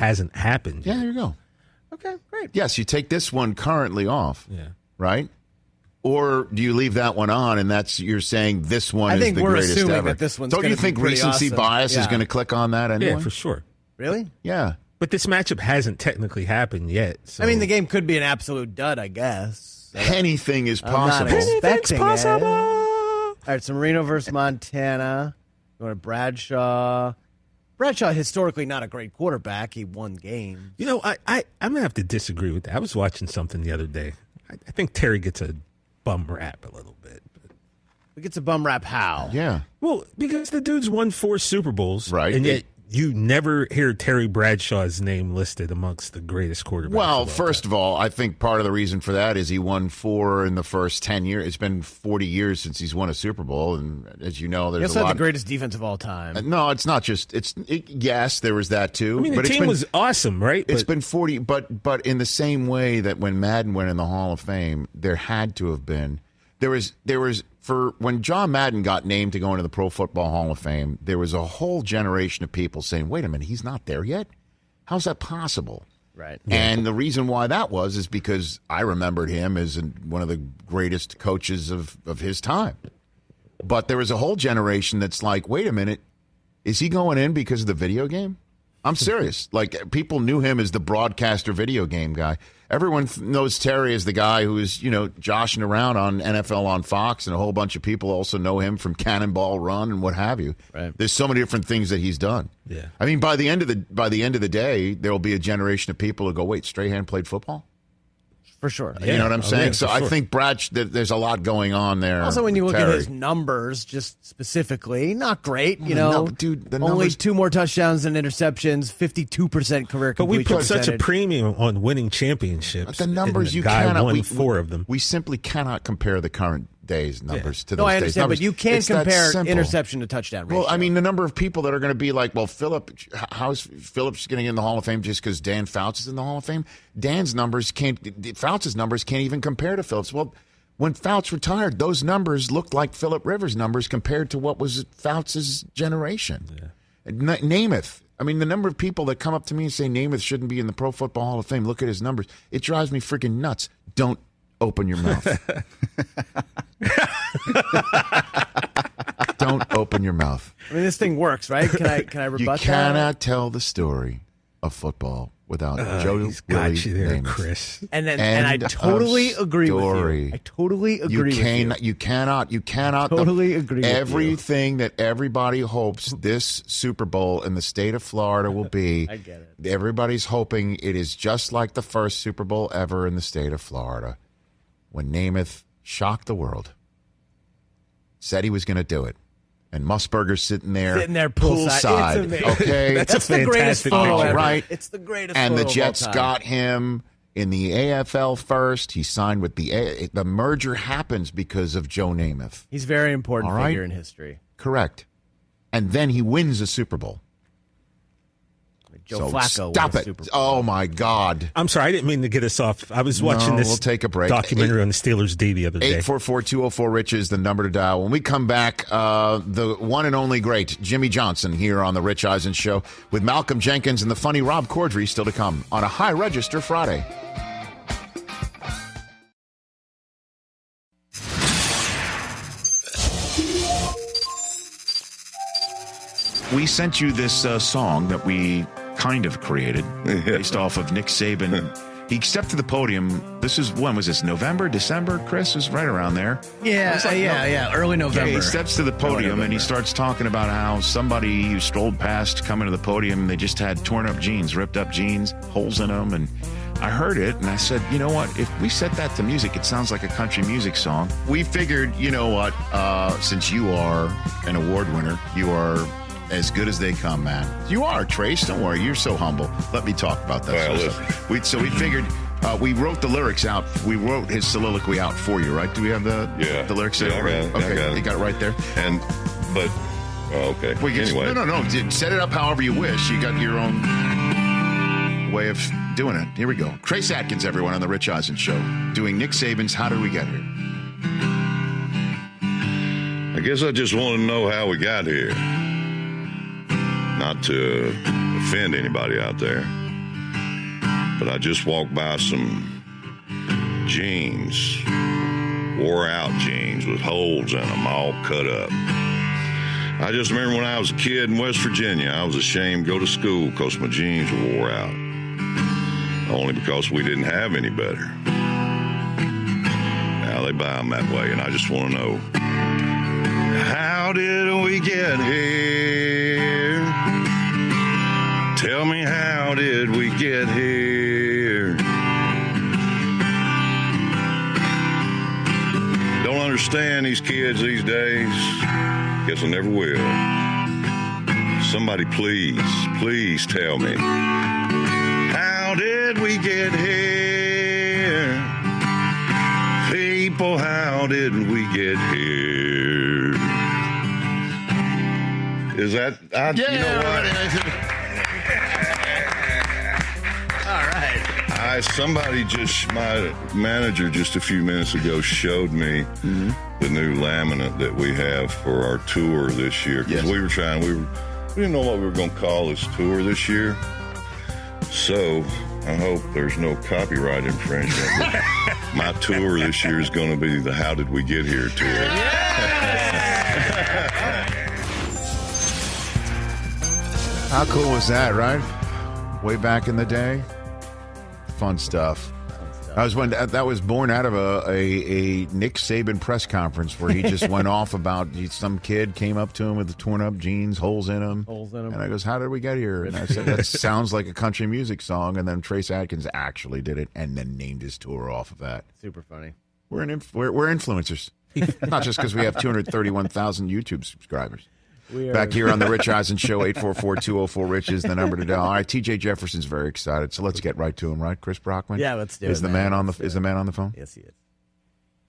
hasn't happened yet. Yeah, there you go. Okay, great. Yes, you take this one currently off. Yeah. Right? Or do you leave that one on and you're saying this one is the greatest assuming ever? That this one's Don't you think recency awesome. bias is going to click on that anyway? Yeah, for sure. Really? Yeah. But this matchup hasn't technically happened yet. So. I mean, the game could be an absolute dud, I guess. Anything is I'm not possible. expecting possible. All right, so Marino versus Montana. Going to Bradshaw. Bradshaw, historically not a great quarterback. He won games. You know, I'm going to have to disagree with that. I was watching something the other day. I think Terry gets a bum rap a little bit. He gets a bum rap how? Yeah. Well, because the dude's won 4 Super Bowls. Right. And yet you never hear Terry Bradshaw's name listed amongst the greatest quarterbacks. Well, first of all, I think part of the reason for that is he won 4 in the first 10 years. It's been 40 years since he's won a Super Bowl, and as you know, there's He also a lot. had the greatest defense of all time. No, it's not just. Yes, there was that too. I mean, but the team was awesome, right? It's been 40, but in the same way that when Madden went in the Hall of Fame, there had to have been. There was for when John Madden got named to go into the Pro Football Hall of Fame, there was a whole generation of people saying, "Wait a minute, he's not there yet. How's that possible?" Right. And the reason why that was is because I remembered him as one of the greatest coaches of his time. But there was a whole generation that's like, "Wait a minute, is he going in because of the video game?" I'm serious. Like, people knew him as the broadcaster video game guy. Everyone knows Terry as the guy who is, joshing around on NFL on Fox, and a whole bunch of people also know him from Cannonball Run and what have you. Right. There's so many different things that he's done. Yeah. I mean, by the end of the day, there will be a generation of people who go, "Wait, Strahan played football?" For sure. You know what I'm saying? Yeah, So I think there's a lot going on there. Also, when you look Terry. at his numbers, just specifically, not great. Dude, the only numbers- 2 more touchdowns than interceptions, 52% career But we completion put such a percentage. premium on winning championships. the numbers and you the guy cannot. won We 4 of them. We simply cannot compare the current day's numbers to No, those I days' understand, numbers. but you can't It's that compare simple. interception to touchdown ratio. Well, I mean, the number of people that are going to be like, "Well, how's Phillips going to get in the Hall of Fame just because Dan Fouts is in the Hall of Fame?" Fouts' numbers can't even compare to Phillips. Well, when Fouts retired, those numbers looked like Phillip Rivers' numbers compared to what was Fouts' generation. Yeah. Namath. I mean, the number of people that come up to me and say Namath shouldn't be in the Pro Football Hall of Fame, look at his numbers. It drives me freaking nuts. Don't open your mouth. Don't open your mouth. I mean, this thing works, right? Can I rebut You that? cannot tell the story of football without Joe He's got Willie you there, Namath. Chris. And I End totally of agree with story. you. I totally agree with you. You cannot. Totally agree with you. Everything that everybody hopes this Super Bowl in the state of Florida will be. I get it. Everybody's hoping it is just like the first Super Bowl ever in the state of Florida, when Namath shocked the world. Said he was going to do it. And Musburger's sitting there poolside. It's amazing. Okay, That's the greatest photo ever. Right. It's the greatest and photo the Jets of all time. got him in the AFL first. He signed with the merger happens because of Joe Namath. He's a very important All right. figure in history. Correct. And then he wins a Super Bowl. Joe Flacco. Stop won it. the Super Bowl. Oh, my God. I'm sorry, I didn't mean to get us off. I was watching this we'll take a break. documentary on the Steelers D the other day. 844-204-RICH is the number to dial. When we come back, the one and only great Jimmy Johnson here on the Rich Eisen Show with Malcolm Jenkins and the funny Rob Corddry still to come on a High Register Friday. We sent you this song that we kind of created based off of Nick Saban. He stepped to the podium. When was this? November, December? Chris was right around there. Yeah, early November. Yeah, he steps to the podium and he starts talking about how somebody who strolled past coming to the podium, they just had torn up jeans, ripped up jeans, holes in them. And I heard it and I said, you know what? If we set that to music, it sounds like a country music song. We figured, you know what? Since you are an award winner, you are as good as they come, man. You are, Trace. Don't worry. You're so humble. Let me talk about that. Well, So we figured we wrote the lyrics out. We wrote his soliloquy out for you, right? Do we have the lyrics there? I got it. Okay, you got it right there. Okay. Well, Anyway. No. Set it up however you wish. You got your own way of doing it. Here we go. Trace Atkins, everyone, on the Rich Eisen Show, doing Nick Saban's How Did We Get Here? I guess I just want to know how we got here. Not to offend anybody out there. but I just walked by some jeans, wore out jeans with holes in them, all cut up. I just remember when I was a kid in West Virginia, I was ashamed to go to school because my jeans were wore out. Only because we didn't have any better. Now they buy them that way, and I just want to know, how did we get here? Tell me, how did we get here? Don't understand these kids these days. Guess I never will. Somebody please tell me. How did we get here? People, how did we get here? Is that, you know what? My manager just a few minutes ago showed me the new laminate that we have for our tour this year. Because we didn't know what we were going to call this tour this year. So I hope there's no copyright infringement. My tour this year is going to be the How Did We Get Here tour. How cool was that, right? Way back in the day. Fun stuff. That was born out of a Nick Saban press conference where he just went off about some kid came up to him with the torn up jeans, holes in them. And I goes, how did we get here? And I said, that sounds like a country music song. And then Trace Adkins actually did it and then named his tour off of that. Super funny. We're influencers. Not just because we have 231,000 YouTube subscribers. Back here on the Rich Eisen Show, 844-204-RICH is the number to dial. All right, TJ Jefferson's very excited, so let's get right to him, right, Chris Brockman? Yeah, let's do it. Is the man on the phone? Yes, he is.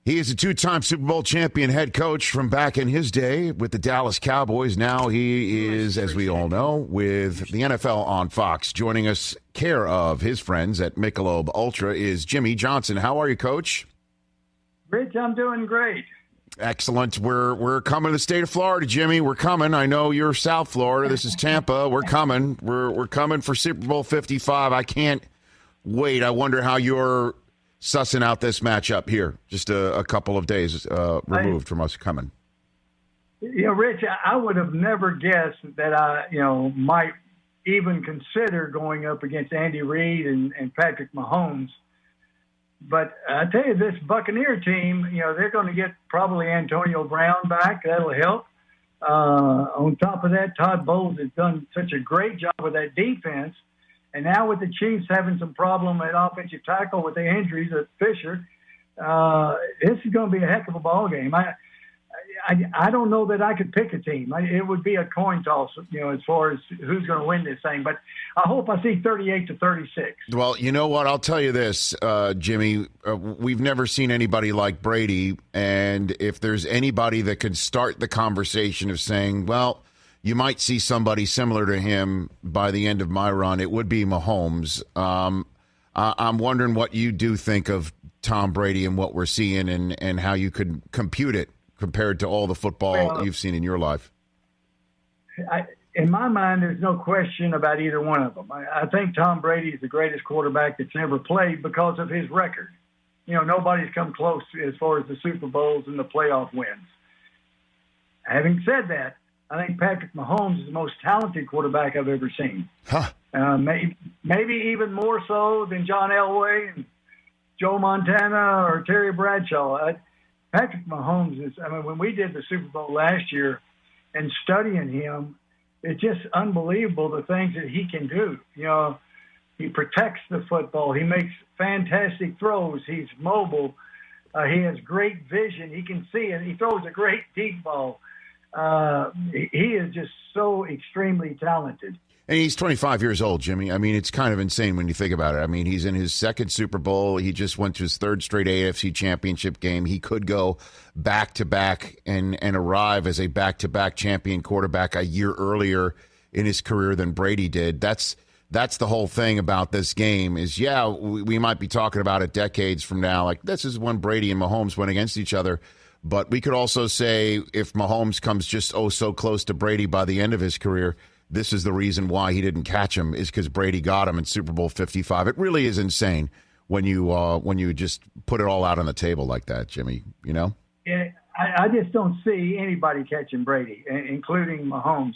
He is a two-time Super Bowl champion head coach from back in his day with the Dallas Cowboys. Now he is, as we all know, with the NFL on Fox. Joining us, care of his friends at Michelob Ultra, is Jimmy Johnson. How are you, Coach? Rich, I'm doing great. Excellent. We're coming to the state of Florida, Jimmy. We're coming. I know you're South Florida. This is Tampa. We're coming. We're coming for Super Bowl 55. I can't wait. I wonder how you're sussing out this matchup here, just a couple of days removed from us coming. Rich, I would have never guessed that I, might even consider going up against Andy Reid and Patrick Mahomes. But I tell you, this Buccaneer team, they're going to get probably Antonio Brown back. That'll help. On top of that, Todd Bowles has done such a great job with that defense. And now with the Chiefs having some problem at offensive tackle with the injuries at Fisher, this is going to be a heck of a ball game. I don't know that I could pick a team. It would be a coin toss, as far as who's going to win this thing. But I hope I see 38-36. Well, you know what? I'll tell you this, Jimmy. We've never seen anybody like Brady. And if there's anybody that could start the conversation of saying, well, you might see somebody similar to him by the end of my run, it would be Mahomes. I'm wondering what you do think of Tom Brady and what we're seeing and how you could compute it compared to all the football you've seen in your life. In my mind, there's no question about either one of them. I think Tom Brady is the greatest quarterback that's ever played because of his record. Nobody's come close as far as the Super Bowls and the playoff wins. Having said that, I think Patrick Mahomes is the most talented quarterback I've ever seen. Maybe even more so than John Elway and Joe Montana or Terry Bradshaw. Patrick Mahomes is, when we did the Super Bowl last year and studying him, it's just unbelievable the things that he can do. He protects the football. He makes fantastic throws. He's mobile. He has great vision. He can see it. He throws a great deep ball. He is just so extremely talented. And he's 25 years old, Jimmy. It's kind of insane when you think about it. He's in his second Super Bowl. He just went to his third straight AFC championship game. He could go back-to-back and arrive as a back-to-back champion quarterback a year earlier in his career than Brady did. That's the whole thing about this game is, we might be talking about it decades from now. Like, this is when Brady and Mahomes went against each other. But we could also say if Mahomes comes just so close to Brady by the end of his career, this is the reason why he didn't catch him is because Brady got him in Super Bowl 55. It really is insane when you just put it all out on the table like that, Jimmy, you know? Yeah, I just don't see anybody catching Brady, including Mahomes.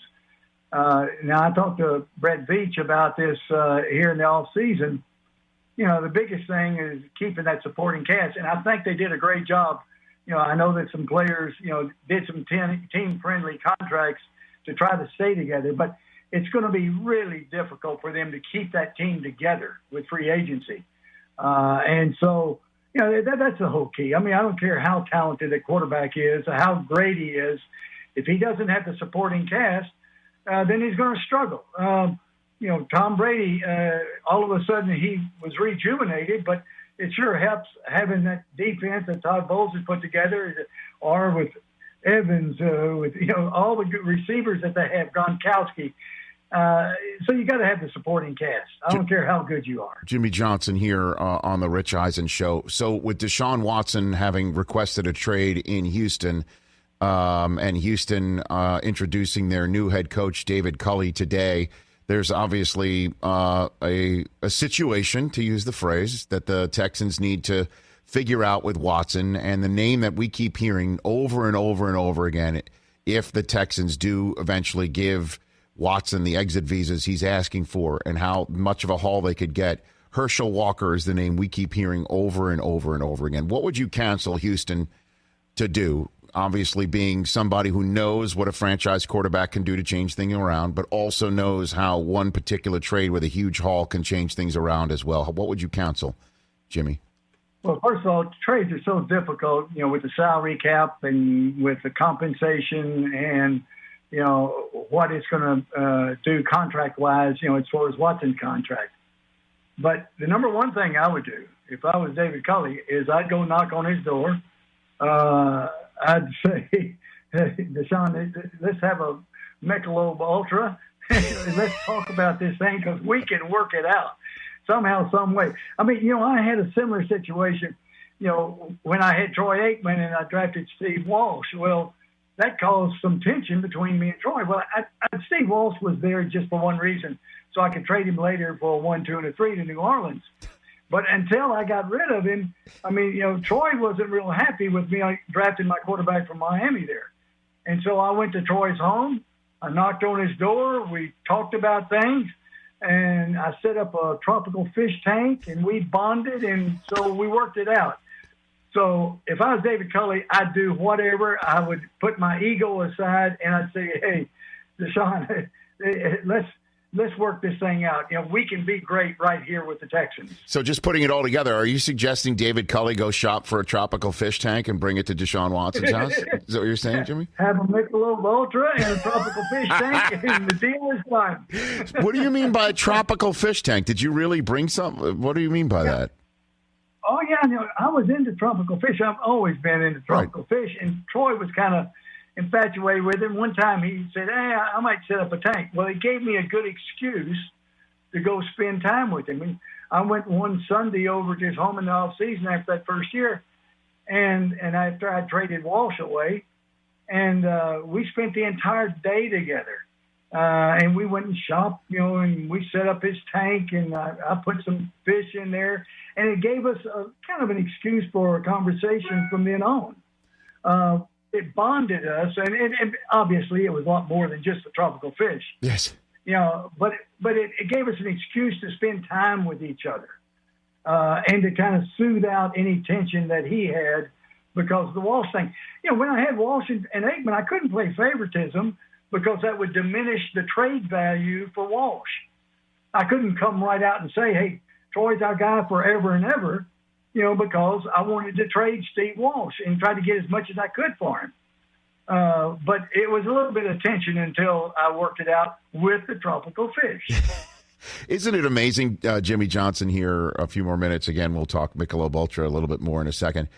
Now, I talked to Brett Veach about this here in the offseason. You know, the biggest thing is keeping that supporting cast, and I think they did a great job. You know, I know that some players, did some team-friendly contracts to try to stay together, but it's going to be really difficult for them to keep that team together with free agency. And so, that's the whole key. I mean, I don't care how talented a quarterback is, or how great he is. If he doesn't have the supporting cast, then he's going to struggle. Tom Brady, all of a sudden he was rejuvenated, but it sure helps having that defense that Todd Bowles has put together, or with Evans, with all the good receivers that they have, Gronkowski. So you got to have the supporting cast. I don't care how good you are. Jimmy Johnson here on the Rich Eisen Show. So with Deshaun Watson having requested a trade in Houston, and Houston introducing their new head coach, David Culley, today, there's obviously a situation, to use the phrase, that the Texans need to figure out with Watson, and the name that we keep hearing over and over and over again, if the Texans do eventually give Watson the exit visas he's asking for and how much of a haul they could get, Herschel Walker is the name we keep hearing over and over and over again. What would you counsel Houston to do? Obviously being somebody who knows what a franchise quarterback can do to change things around, but also knows how one particular trade with a huge haul can change things around as well. What would you counsel, Jimmy? Well, first of all, trades are so difficult, with the salary cap and with the compensation and, what it's going to do contract-wise, as far as Watson's contract. But the number one thing I would do, if I was David Culley, is I'd go knock on his door. I'd say, Deshaun, let's have a Michelob Ultra. Let's talk about this thing because we can work it out somehow, some way. I mean, I had a similar situation, when I had Troy Aikman and I drafted Steve Walsh. Well, that caused some tension between me and Troy. Well, Steve Walsh was there just for one reason, so I could trade him later for a 1, 2, and a 3 to New Orleans. But until I got rid of him, I mean, Troy wasn't real happy with me. I drafted my quarterback from Miami there. And so I went to Troy's home. I knocked on his door. We talked about things. And I set up a tropical fish tank, and we bonded. And so we worked it out. So if I was David Culley, I'd do whatever. I would put my ego aside, and I'd say, hey, Deshaun, let's work this thing out. We can be great right here with the Texans. So just putting it all together, are you suggesting David Culley go shop for a tropical fish tank and bring it to Deshaun Watson's house? Is that what you're saying, Jimmy? Have a Michelob Ultra and a tropical fish tank, and the deal is done. What do you mean by a tropical fish tank? Did you really bring some? What do you mean by that? Oh, yeah. I was into tropical fish. I've always been into tropical fish, and Troy was kind of infatuated with him. One time he said, hey, I might set up a tank. Well, he gave me a good excuse to go spend time with him. And I went one Sunday over to his home in the off-season after that first year, and after I traded Walsh away, and we spent the entire day together. And we went and shopped, and we set up his tank, and I put some fish in there, and it gave us a kind of an excuse for a conversation from then on. It bonded us, and obviously it was a lot more than just the tropical fish. Yes. But it gave us an excuse to spend time with each other, and to kind of soothe out any tension that he had because of the Walsh thing. When I had Walsh and Aikman, I couldn't play favoritism because that would diminish the trade value for Walsh. I couldn't come right out and say, hey, Troy's our guy forever and ever, because I wanted to trade Steve Walsh and try to get as much as I could for him. But it was a little bit of tension until I worked it out with the tropical fish. Isn't it amazing, Jimmy Johnson here, a few more minutes. Again, we'll talk Michelob Ultra a little bit more in a second.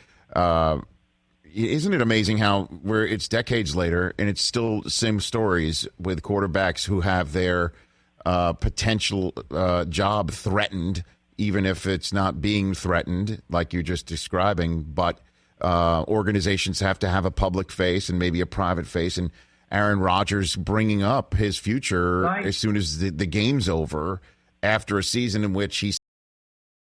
Isn't it amazing how it's decades later and it's still the same stories with quarterbacks who have their potential job threatened, even if it's not being threatened like you're just describing, but organizations have to have a public face and maybe a private face. And Aaron Rodgers bringing up his future Right. as soon as the game's over after a season in which he